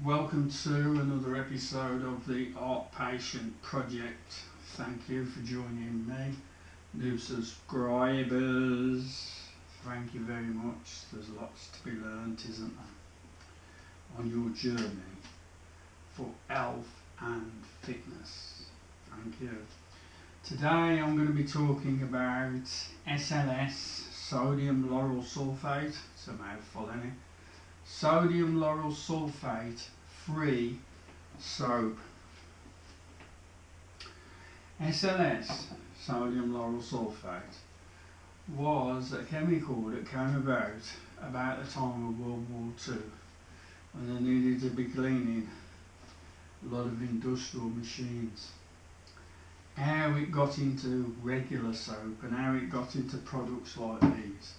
welcome to another episode of the Art Patient Project. Thank you for joining me. New subscribers, thank you very much. There's lots to be learnt, isn't there, on your journey for health and fitness. Thank you. Today I'm going to be talking about SLS, sodium lauryl sulphate. It's a mouthful, isn't it? Sodium lauryl sulphate free soap. SLS, sodium lauryl sulphate, was a chemical that came about the time of World War II, when they needed to be cleaning a lot of industrial machines. How it got into regular soap and how it got into products like these,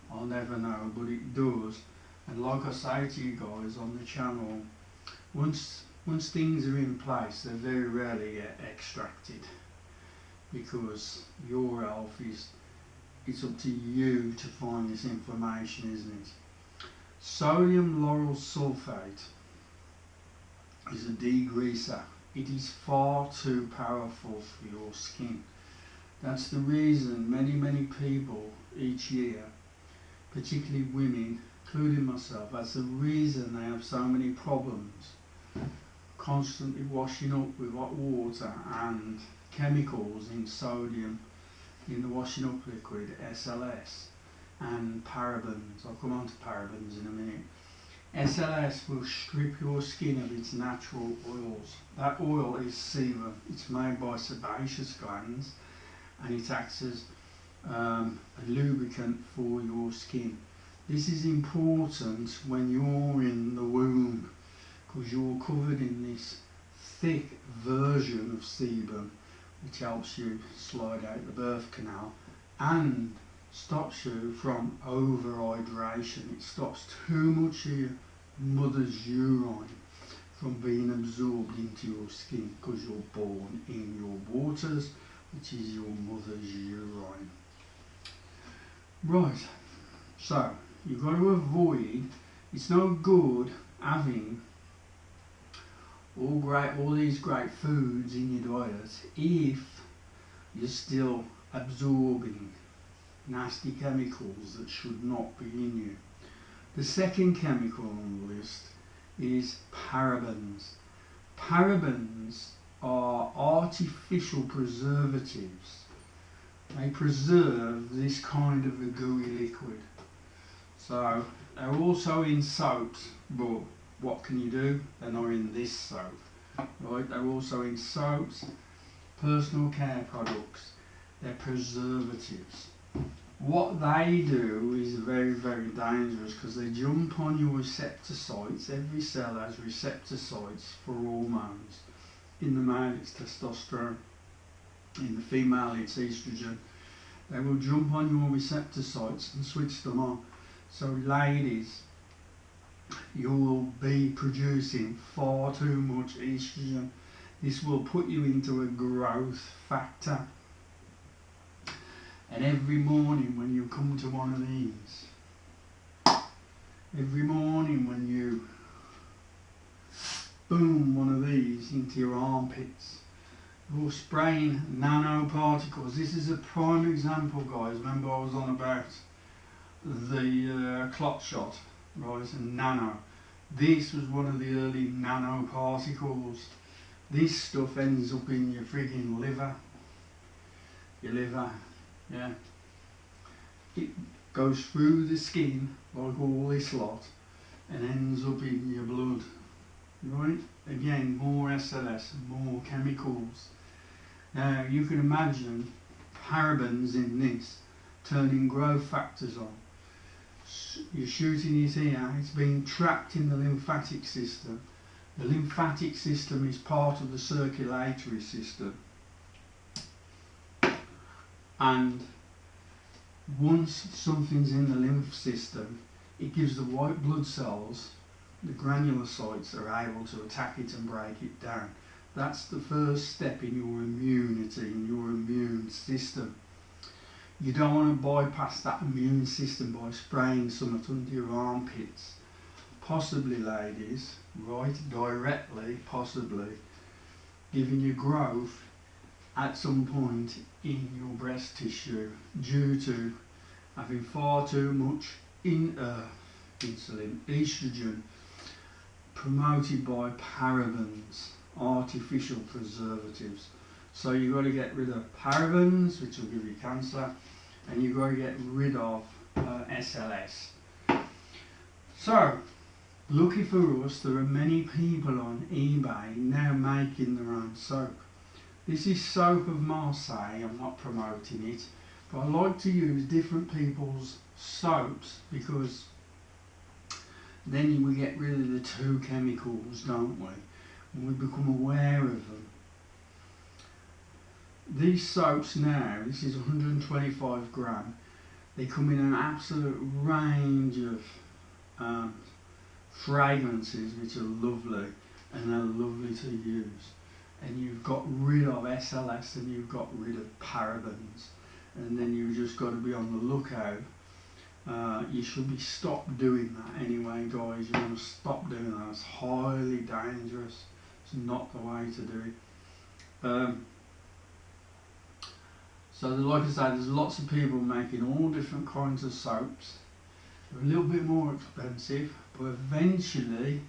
I'll never know, but it does. And like I say to you guys on the channel, once things are in place, they very rarely get extracted, because your health it's up to you to find this information, isn't it? Sodium lauryl sulphate is a degreaser. It is far too powerful for your skin. That's the reason many people each year, particularly women, including myself, that's the reason they have so many problems constantly washing up with hot water and chemicals in sodium in the washing up liquid, SLS, and parabens. I'll come on to parabens in a minute. SLS will strip your skin of its natural oils. That oil is sebum. It's made by sebaceous glands, and it acts as a lubricant for your skin. This is important when you're in the womb, because you're covered in this thick version of sebum, which helps you slide out the birth canal and stops you from overhydration. It stops too much of your mother's urine from being absorbed into your skin, because you're born in your waters, which is your mother's urine. Right, so you've got to avoid, it's no good having all these great foods in your diet if you're still absorbing nasty chemicals that should not be in you. The second chemical on the list is parabens. Parabens are artificial preservatives. They preserve this kind of a gooey liquid. So they're also in soaps, but what can you do? They're not in this soap, right? They're also in soaps, personal care products. They're preservatives. What they do is very dangerous, because they jump on your receptor sites. Every cell has receptor sites for hormones. In the male it's testosterone, in the female it's estrogen. They will jump on your receptor sites and switch them on. So ladies, you will be producing far too much estrogen. This will put you into a growth factor. And every morning when you come to one of these, every morning when you boom one of these into your armpits, you're spraying nanoparticles. This is a prime example, guys. Remember I was on about the clot shot, right, and nano. This was one of the early nanoparticles. This stuff ends up in your frigging liver. Your liver, yeah. It goes through the skin like all this lot and ends up in your blood, right? Again, more SLS, more chemicals. Now you can imagine parabens in this turning growth factors on. You're shooting it here, it's being trapped in the lymphatic system. The lymphatic system is part of the circulatory system. And once something's in the lymph system, it gives the white blood cells, the granulocytes, are able to attack it and break it down. That's the first step in your immunity, in your immune system. You don't want to bypass that immune system by spraying something under your armpits. possibly ladies, right, directly, possibly, giving you growth at some point in your breast tissue due to having far too much insulin, estrogen, promoted by parabens, artificial preservatives. So you've got to get rid of parabens, which will give you cancer, and you've got to get rid of SLS. So, lucky for us, there are many people on eBay now making their own soap. This is soap of Marseilles, I'm not promoting it, but I like to use different people's soaps because then we get rid of the two chemicals, don't we? And we become aware of them. These soaps now, this is 125 gram, they come in an absolute range of fragrances which are lovely and are lovely to use. And you've got rid of SLS and you've got rid of parabens, and then you've just got to be on the lookout. You should be stopped doing that anyway, guys. You want to stop doing that. It's highly dangerous. It's not the way to do it. So like I said, there's lots of people making all different kinds of soaps. They're a little bit more expensive, but eventually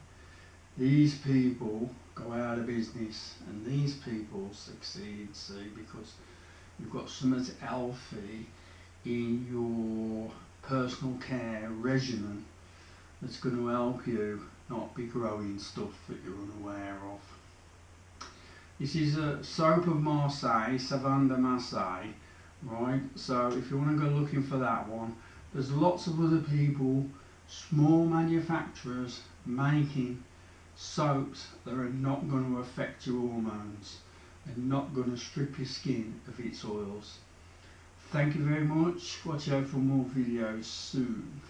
these people go out of business and these people succeed, see, because you've got something healthy in your personal care regimen that's going to help you not be growing stuff that you're unaware of. This is a soap of Marseille, Savon de Marseille, right? So if you want to go looking for that one, there's lots of other people, small manufacturers, making soaps that are not going to affect your hormones and not going to strip your skin of its oils. Thank you very much. Watch out for more videos soon.